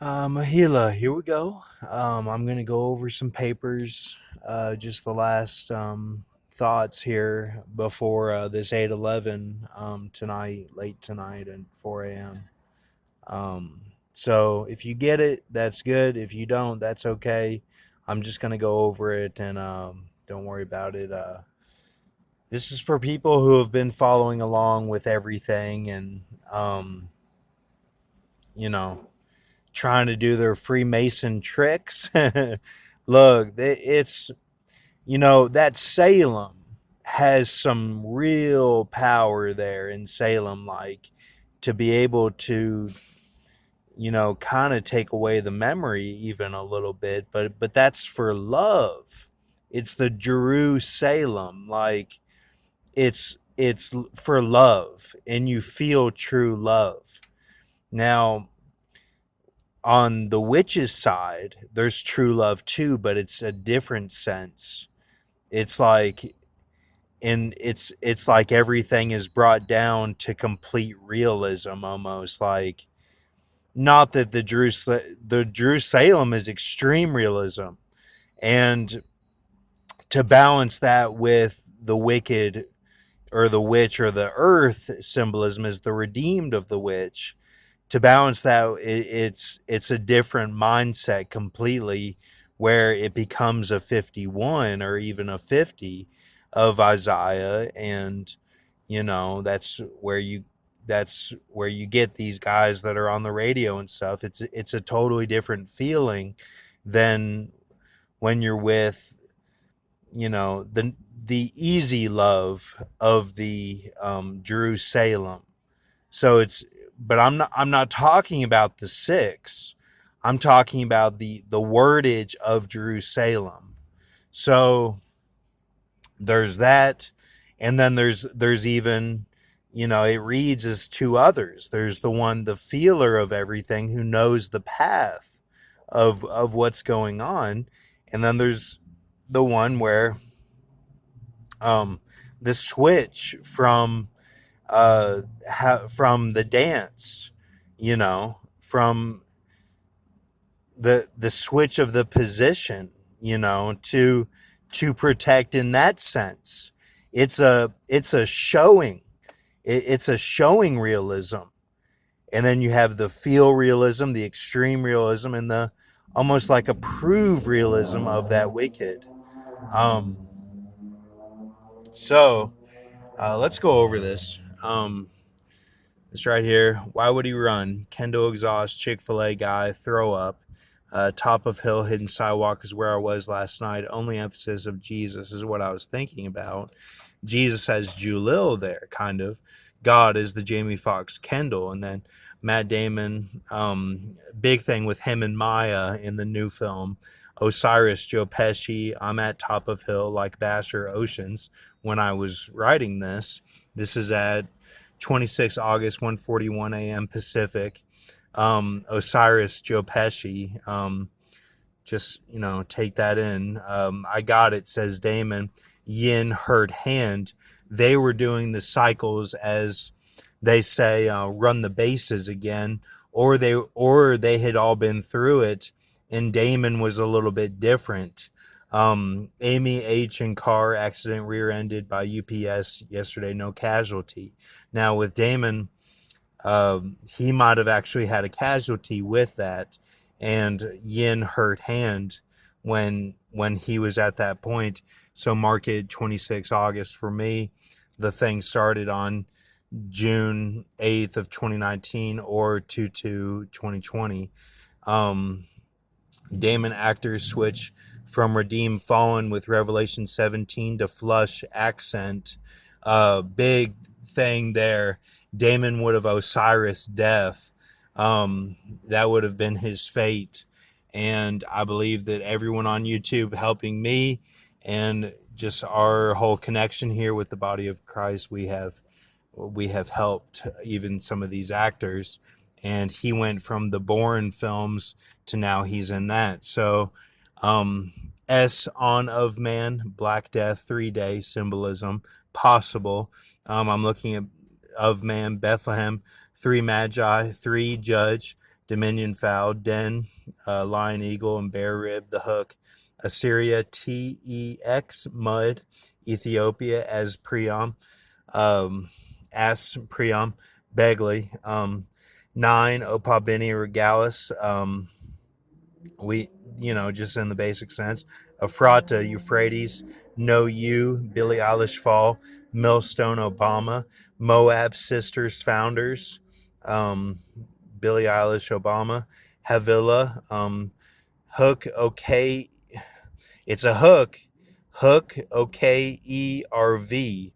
Mahila, here we go. I'm gonna go over some papers, just the last thoughts here before this 8:11 tonight, late tonight at 4 a.m. So if you get it, that's good. If you don't, that's okay. I'm just gonna go over it and don't worry about it. This is for people who have been following along with everything and you know trying to do their Freemason tricks. Look, it's, that Salem has some real power there in Salem, like to be able to, kind of take away the memory even a little bit, but that's for love. It's the Jerusalem, like it's for love, and you feel true love. Now, on the witch's side, there's true love too, but it's a different sense. It's like it's like everything is brought down to complete realism, almost like, not that the Jerusalem is extreme realism, and to balance that with the wicked or the witch or the earth symbolism is the redeemed of the witch. To balance that, it's a different mindset completely, where it becomes a 51 or even a 50 of Isaiah. And that's where you get these guys that are on the radio and stuff. It's a totally different feeling than when you're with, the easy love of the Jerusalem. So but I'm not talking about the six. I'm talking about the wordage of Jerusalem. So there's that, and then there's even, it reads as two others. There's the one, the feeler of everything, who knows the path of what's going on, and then there's the one where the switch from the dance, from the switch of the position, to protect in that sense. It's a showing. It's a showing realism. And then you have the feel realism, the extreme realism, and the almost like a prove realism of that wicked. Um, so let's go over this. It's right here. Why would he run? Kendall exhaust, Chick-fil-A guy, throw up. Top of hill, hidden sidewalk is where I was last night. Only emphasis of Jesus is what I was thinking about. Jesus has Julil there, kind of. God is the Jamie Foxx Kendall. And then Matt Damon, big thing with him and Maya in the new film. Osiris, Joe Pesci. I'm at top of hill like Basher Oceans when I was writing this. This is at 26 August, 1:41 a.m. Pacific. Osiris, Joe Pesci. Just, take that in. I got it, says Damon. Yin hurt hand. They were doing the cycles, as they say, run the bases again, or they had all been through it, and Damon was a little bit different. Amy H. in car accident rear-ended by UPS yesterday, no casualty. Now with Damon, he might have actually had a casualty with that, and Yin hurt hand when he was at that point. So mark it 26 August for me. The thing started on June 8th of 2019 or 2/2/2020. Um, Damon actors switch from Redeem Fallen with Revelation 17 to Flush accent. Big thing there. Damon would have Osiris death. That would have been his fate. And I believe that everyone on YouTube helping me, and just our whole connection here with the body of Christ, we have helped even some of these actors. And he went from the Bourne films to now he's in that. So S on of man, Black Death, 3-day symbolism, possible. I'm looking at of man, Bethlehem, 3 magi, 3 judge, dominion fowl, den, lion, eagle, and bear rib, the hook, Assyria, tex, mud, Ethiopia, as priam, as priam, Begley, 9, opabini regalis, we, just in the basic sense. Ephrata, Euphrates, No You, Billie Eilish Fall, Millstone, Obama, Moab Sisters Founders, um, Billie Eilish, Obama, Havilah, Hook, okay, it's a hook. Hook, OKERV,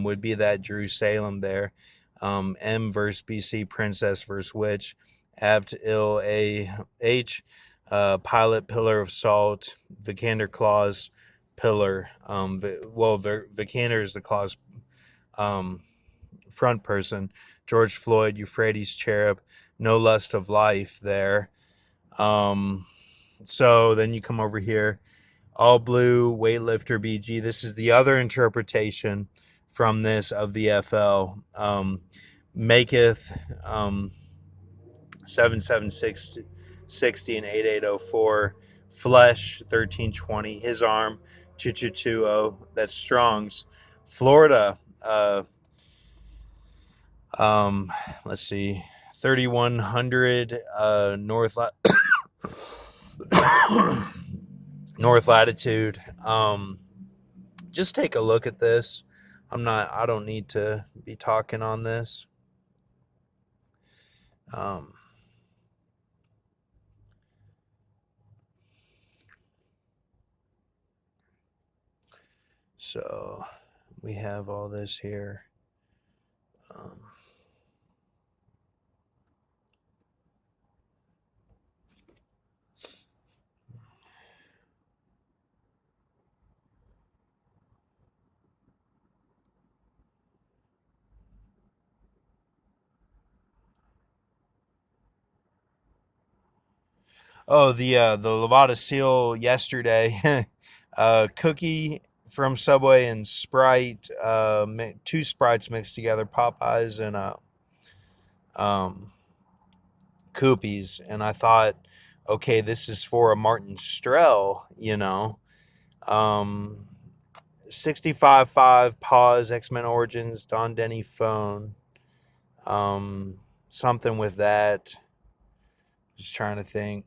would be that Jerusalem there. M verse BC, princess verse witch. Apt ill AH, pilot, pillar of salt. Vikander clause, pillar. Vikander is the clause front person. George Floyd, Euphrates cherub. No lust of life there. So then you come over here. All blue, weightlifter BG. This is the other interpretation from this of the FL. Maketh 7760 and 8804. Flesh 1320. His arm 2220. That's Strong's. Florida. Let's see. 3100 north north latitude. Just take a look at this. I don't need to be talking on this. So we have all this here. Oh, the Levada seal yesterday. Cookie from Subway and Sprite. Two Sprites mixed together. Popeyes and Koopies. And I thought, okay, this is for a Martin Strell. 65.5 pause X-Men Origins Don Denny phone. Something with that. Just trying to think.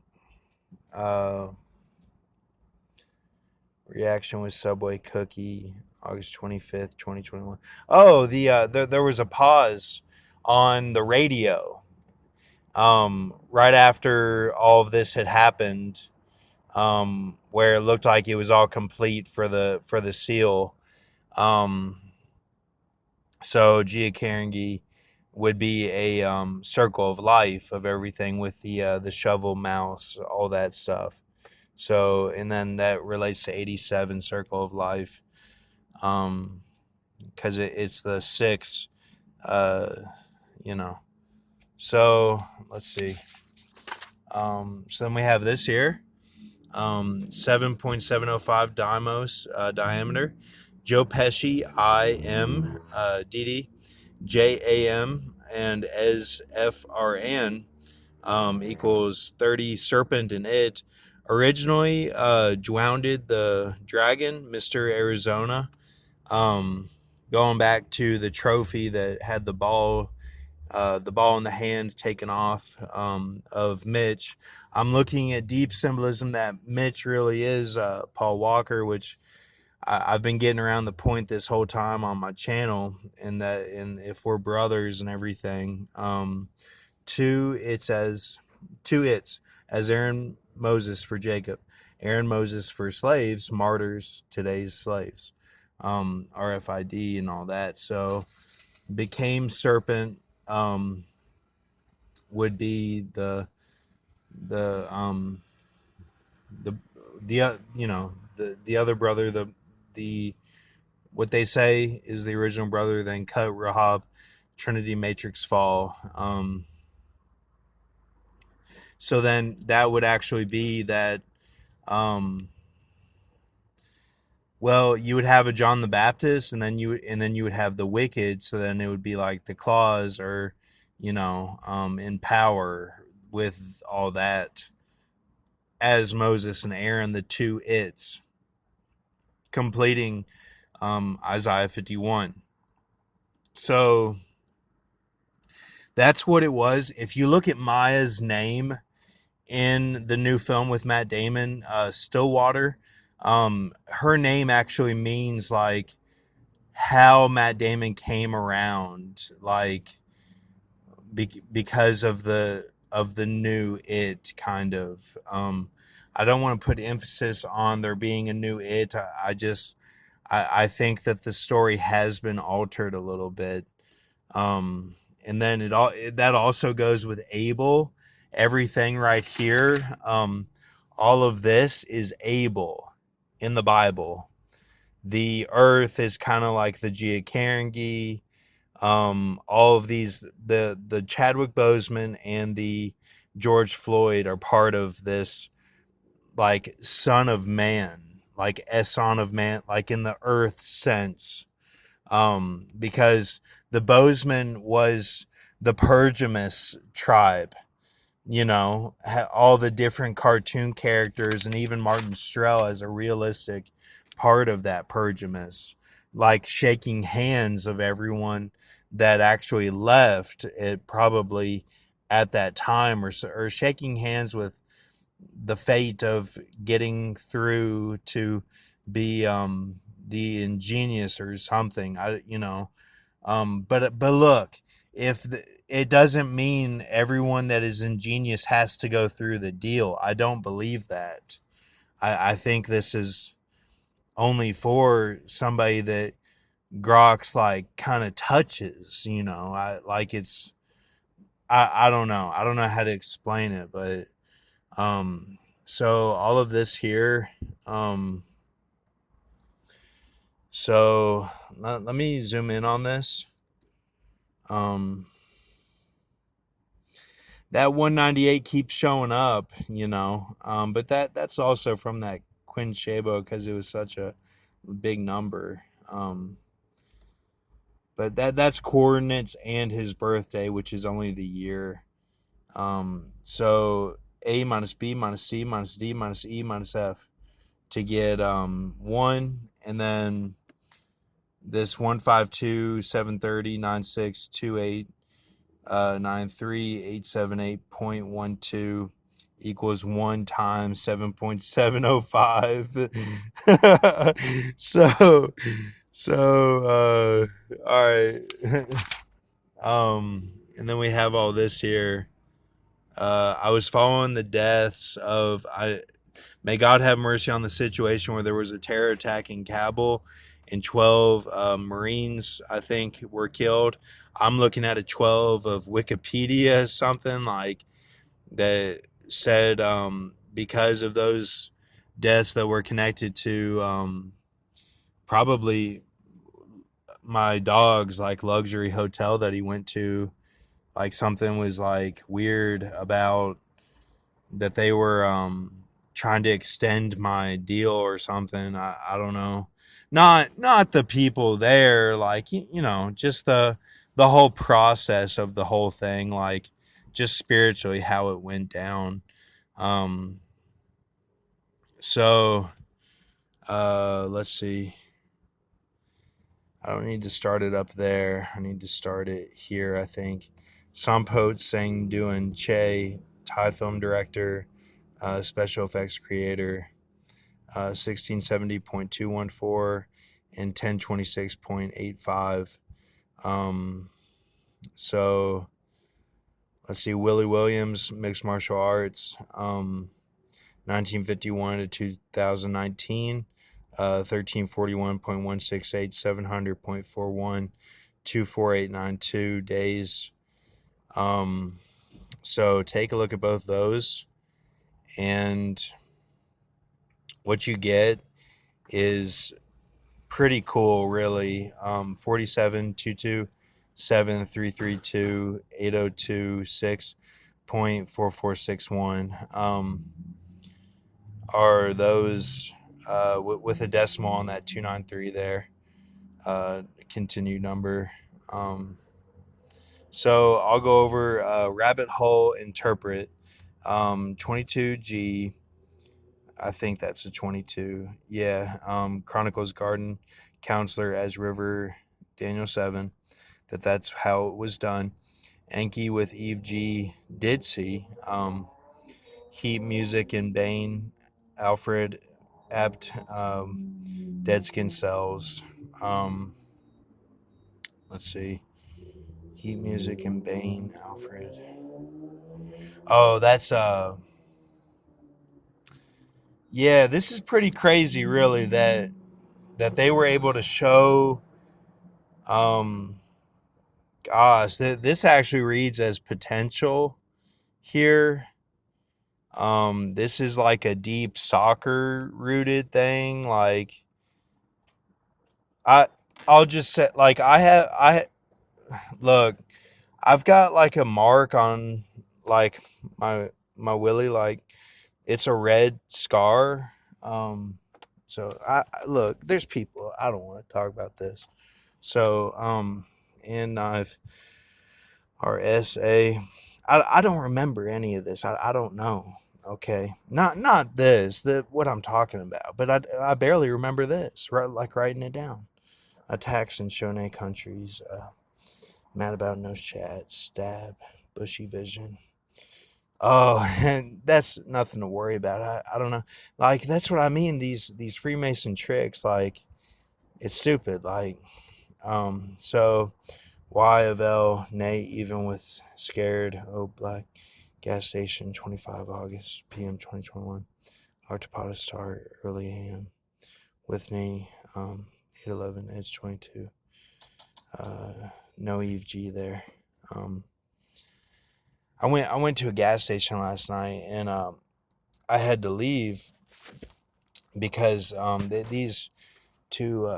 Reaction with Subway Cookie, August 25th, 2021. Oh, there was a pause on the radio right after all of this had happened, where it looked like it was all complete for the seal. So Gia Karangi would be a circle of life of everything with the shovel mouse, all that stuff. So, and then that relates to 87 circle of life, because it's the 6, you know. So let's see. So then we have this here, 7.705 diameter. Joe Pesci, IM, DD, JAM, and as FRN equals 30 serpent and it. Originally, Drowned the Dragon, Mr. Arizona. Going back to the trophy that had the ball in the hand taken off of Mitch. I'm looking at deep symbolism that Mitch really is Paul Walker, which I've been getting around the point this whole time on my channel, and if we're brothers and everything. Two it's as Aaron Moses for Jacob, Aaron Moses for slaves, martyrs, today's slaves, RFID and all that. So became serpent would be the other brother, the what they say is the original brother, then cut Rahab, Trinity Matrix fall. So then that would actually be that, well, you would have a John the Baptist, and then you would have the wicked. So then it would be like the claws, or in power, with all that as Moses and Aaron, the two it's, completing Isaiah 51. So that's what it was. If you look at Maya's name in the new film with Matt Damon, Stillwater, her name actually means like how Matt Damon came around, like because of the new it kind of. I don't want to put emphasis on there being a new it. I think that the story has been altered a little bit. And then that also goes with Abel. Everything right here, all of this is Abel in the Bible. The earth is kind of like the Giacarangi. All of these, the Chadwick Boseman and the George Floyd are part of this, like son of man, like a son of man, like in the earth sense. Because the Bozeman was the Pergamus tribe, all the different cartoon characters, and even Martin Strel as a realistic part of that Pergamus, like shaking hands of everyone that actually left it probably at that time, or shaking hands with the fate of getting through to be the ingenious or something. But look, it doesn't mean everyone that is ingenious has to go through the deal. I don't believe that. I think this is only for somebody that Grok's like kind of touches. I don't know. I don't know how to explain it, but so all of this here, so let me zoom in on this. That 198 keeps showing up, but that's also from that Quinn Shabo because it was such a big number. But that's coordinates and his birthday, which is only the year. So A minus B minus C minus D minus E minus F to get 1, and then this 152 730 9628 93878.12 equals 1 times 7.705. So all right. And then we have all this here. I was following the deaths of may God have mercy on the situation where there was a terror attack in Kabul and 12 Marines, I think, were killed. I'm looking at a 12 of Wikipedia, something like that said because of those deaths that were connected to probably my dog's like luxury hotel that he went to, like something was like weird about that they were trying to extend my deal or something. I don't know. Not the people there, like just the whole process of the whole thing, like just spiritually how it went down. Um so let's see. I don't need to start it up there. I need to start it here, I think. Sompot Singh doing Che, Thai film director, special effects creator, 1670.214 and 1026.85. So let's see, Willie Williams, mixed martial arts, 1951 to 2019. 1341.168, 700.41, 24892 days. So take a look at both those, and what you get is pretty cool, really. 47, are those with a decimal on that 293 there, continued number. So I'll go over rabbit hole interpret. 22G, I think that's a 22. Yeah. Chronicles Garden Counselor as River Daniel 7. That's how it was done. Enki with Eve G did see. Heat Music and Bane, Alfred Ept, Dead Skin Cells. Um, let's see. Heat Music and Bane, Alfred. Oh, that's yeah, this is pretty crazy really that they were able to show um gosh, this actually reads as potential here. This is like a deep soccer rooted thing. Like I I'll just say like I look, I've got like a mark on like my willy, like it's a red scar. So look, there's people. I don't want to talk about this. So and I've RSA. I don't remember any of this. I don't know. Okay, not this. What I'm talking about. But I barely remember this. Right, like writing it down. Attacks in Shonai countries. Mad about nose chat. Stab. Bushy vision. Oh, and that's nothing to worry about. I don't know. Like that's what I mean. These Freemason tricks. Like it's stupid. Like so Y of L, nay, even with scared, oh, black, gas station, 25 August, PM 2021, Artopoda Star, early AM, with me, 811, Edge 22, no Eve G there. I went to a gas station last night and I had to leave because these two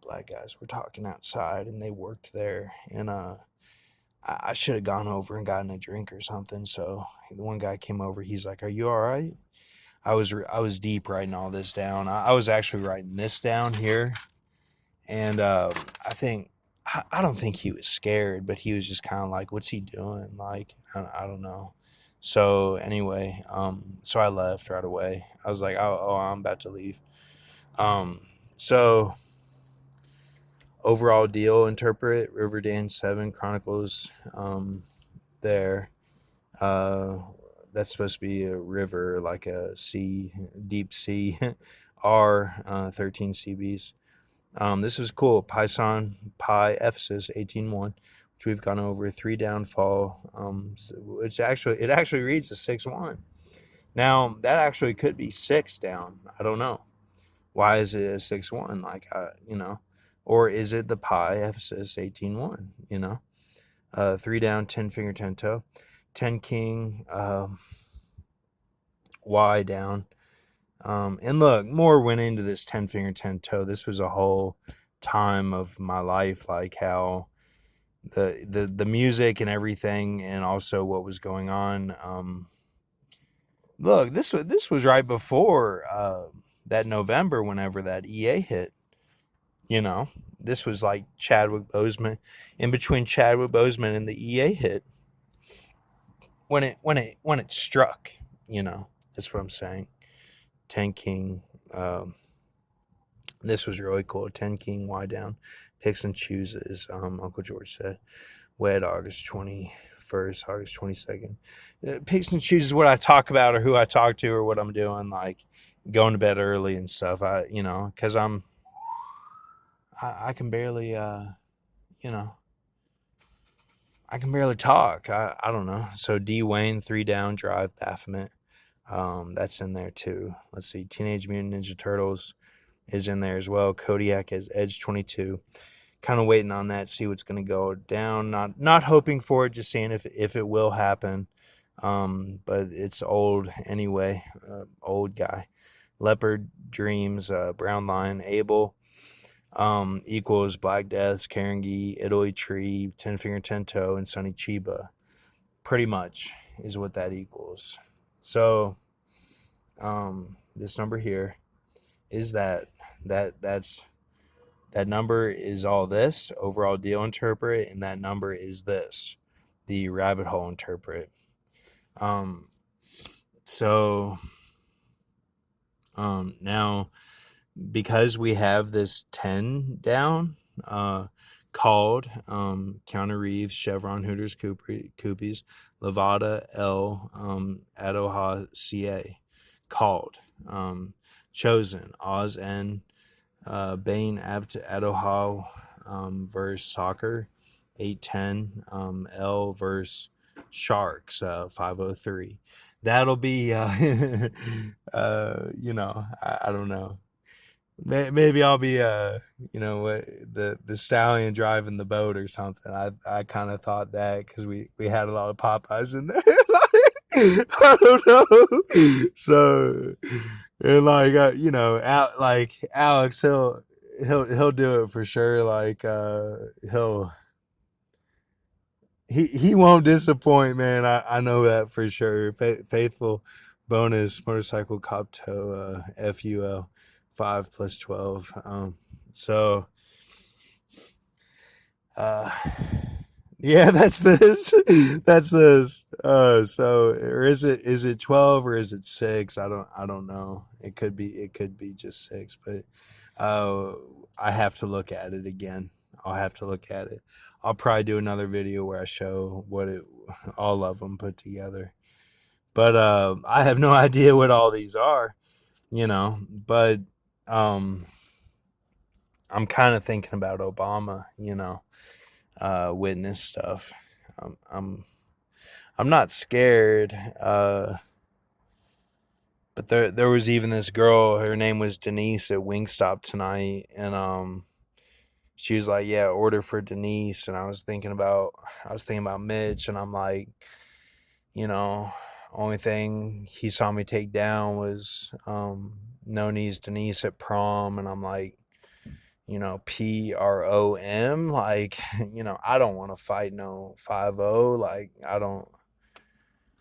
black guys were talking outside and they worked there and I should have gone over and gotten a drink or something. So the one guy came over. He's like, "Are you all right?" I was deep writing all this down. I was actually writing this down here, and I don't think he was scared, but he was just kind of like, "What's he doing?" Like I don't know. So anyway, so I left right away. I was like, "Oh, I'm about to leave." So overall deal, interpret Riverdale 7 Chronicles. There. Uh, that's supposed to be a river, like a sea, deep sea. R 13 CBs. This is cool. Python Pi Ephesus 18.1, which we've gone over. 3 downfall. Which actually it actually reads a 6.1. Now that actually could be 6 down. I don't know. Why is it a 6.1? Like or is it the Pi Ephesus 18.1? 3 down, 10 finger, 10 toe. 10 king, Y down. And look, more went into this 10 finger, 10 toe. This was a whole time of my life, like how the music and everything, and also what was going on. Look, this was right before that November, whenever that EA hit. This was like Chadwick Boseman, in between Chadwick Boseman and the EA hit. When it struck, that's what I'm saying. 10 king. This was really cool. 10 king, Y down. Picks and chooses. Uncle George said. Wed August 21st, August 22nd. Picks and chooses what I talk about or who I talk to or what I'm doing, like going to bed early and stuff. Because I can barely, you know, I can barely talk. I don't know. So D Wayne, 3 down, drive, Baphomet. That's in there too. Let's see. Teenage Mutant Ninja Turtles is in there as well. Kodiak as Edge 22. Kind of waiting on that, see what's going to go down. Not hoping for it, just seeing if it will happen. But it's old anyway. Old guy. Leopard Dreams, Brown Lion, Abel. Equals Black Deaths, Karangi, Italy Tree, 10 Finger 10 Toe, and Sunny Chiba. Pretty much is what that equals. So this number here is that's that number is all this overall deal interpret, and that number is this, the rabbit hole interpret. So now, because we have this 10 down, called, Counter Reeves, Chevron, Hooters, Coopies, Levada, L, Adoha, CA, called, chosen, Oz, N, Bain, Abt, Adoha, versus Soccer, 810, L versus Sharks, 503. That'll be, I don't know. Maybe I'll be, the stallion driving the boat or something. I kind of thought that because we had a lot of Popeyes in there. I don't know. So, and like, like Alex, he'll do it for sure. Like, he won't disappoint, man. I know that for sure. Faithful bonus motorcycle cop tow, FUL 5 + 12. So uh yeah, that's this. That's this. So, or is it 12 or is it 6? I don't know. It could be just 6, but uh I have to look at it again. I'll have to look at it. I'll probably do another video where I show all of them put together. But I have no idea what all these are, but um I'm kind of thinking about Obama, witness stuff. Um, I'm I'm not scared. But there was even this girl. Her name was Denise at Wingstop tonight, and she was like, "Yeah, order for Denise." And I was thinking about Mitch, and I'm like, you know, only thing he saw me take down was no knees Denise at prom, and I'm like, PROM, like, I don't want to fight no 50, like I don't.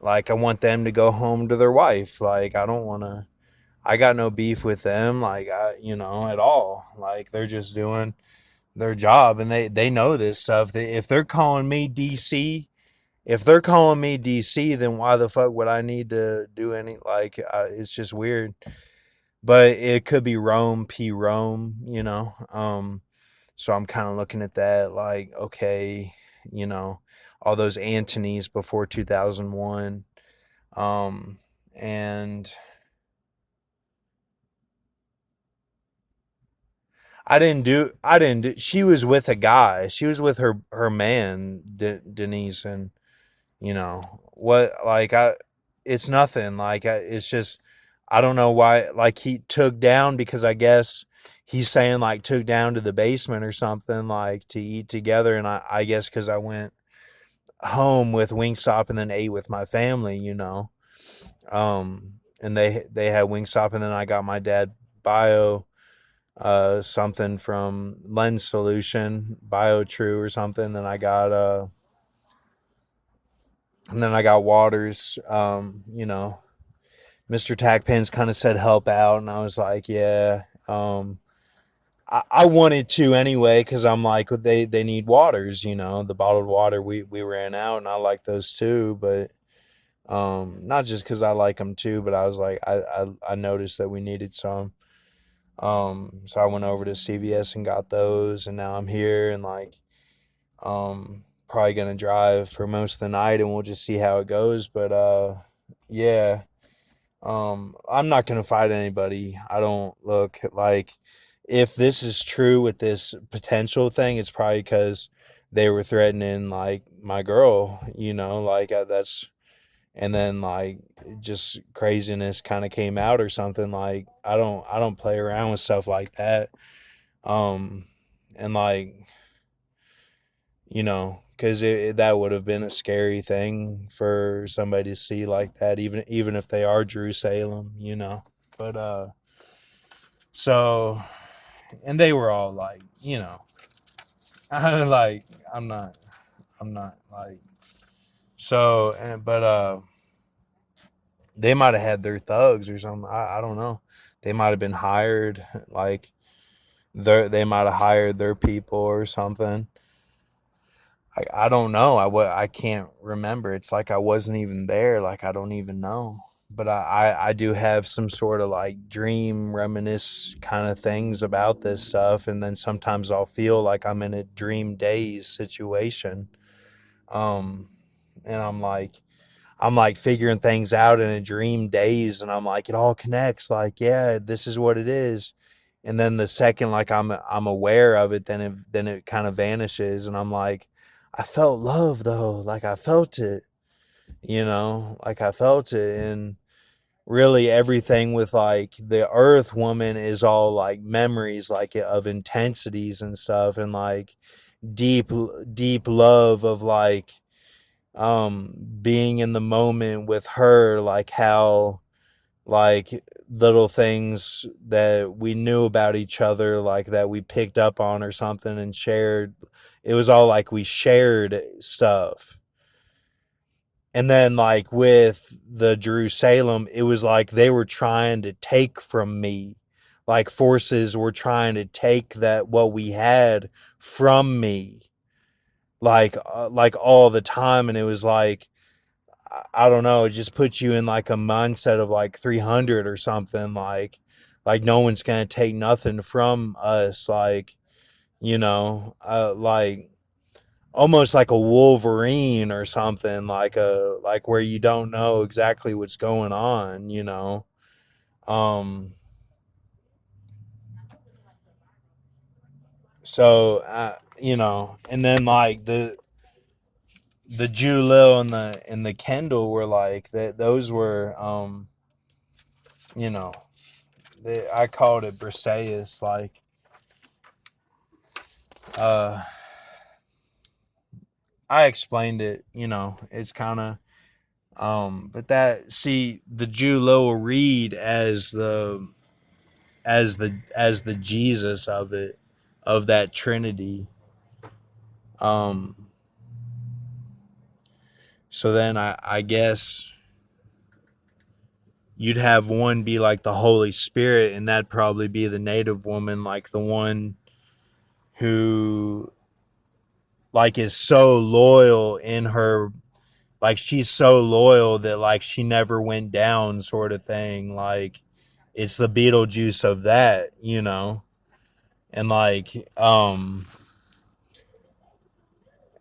Like, I want them to go home to their wife. Like, I don't want to. I got no beef with them. Like, at all. Like, they're just doing their job, and they know this stuff. If they're calling me DC, then why the fuck would I need to do any? Like, it's just weird. But it could be Rome, P Rome. So I'm kind of looking at that. Like, okay, you know, all those Antonys before 2001. And I didn't do, she was with a guy. She was with her man, Denise, and what, like, it's nothing. Like, it's just, I don't know why, like, he took down because I guess he's saying, like, took down to the basement or something, like, to eat together. And I guess because I went home with Wingstop and then ate with my family, and they had Wingstop, and then I got my dad bio, something from Lens Solution, Bio True or something. Then I got Waters. Mr. Tackpins kind of said help out, and I was like, yeah. I wanted to anyway because I'm like, they need waters, the bottled water we ran out, and I like those too, but not just because I like them too, but I was like, I noticed that we needed some. So I went over to CVS and got those, and now I'm here, and like, probably gonna drive for most of the night, and we'll just see how it goes. But yeah, I'm not gonna fight anybody. I don't look like, if this is true with this potential thing, it's probably because they were threatening, like, my girl, like, that's, and then, like, just craziness kind of came out or something. Like, I don't play around with stuff like that. um and like, because that would have been a scary thing for somebody to see like that, even if they are Drew Salem, but so, and they were all like, I like, I'm not like, so, and but they might have had their thugs or something. I don't know. They might have been hired, like, they might have hired their people or something. I don't know. I can't remember. It's like I wasn't even there. Like, I don't even know. but I do have some sort of like dream reminisce kind of things about this stuff, and then sometimes I'll feel like I'm in a dream daze situation. Um, and I'm like figuring things out in a dream daze, and I'm like it all connects. Like yeah, this is what it is. And then the second like I'm aware of it, then it kind of vanishes, and I'm like, I felt love though, like I felt it, like I felt it, and really everything with like the earth woman is all like memories like of intensities and stuff, and like deep deep love of like being in the moment with her, like how like little things that we knew about each other, like that we picked up on or something and shared. It was all like we shared stuff. And then like with the Jerusalem, it was like they were trying to take from me. Like forces were trying to take that what we had from me. Like all the time, and it was like I don't know, it just puts you in like a mindset of like 300 or something, like no one's going to take nothing from us, like like almost like a Wolverine or something, like where you don't know exactly what's going on. Um, and then like the Jew Lil and the Kendall were like that. Those were you know, I called it Briseis. Like uh, I explained it. It's kind of but that see the Jew Lil will read as the Jesus of it, of that Trinity. Um, so then I guess you'd have one be like the Holy Spirit, and that'd probably be the native woman, like the one who like is so loyal in her, like she's so loyal that like she never went down, sort of thing. Like it's the Beetlejuice of that. And like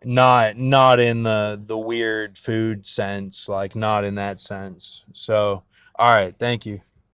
not in the weird food sense, like not in that sense. So all right, thank you.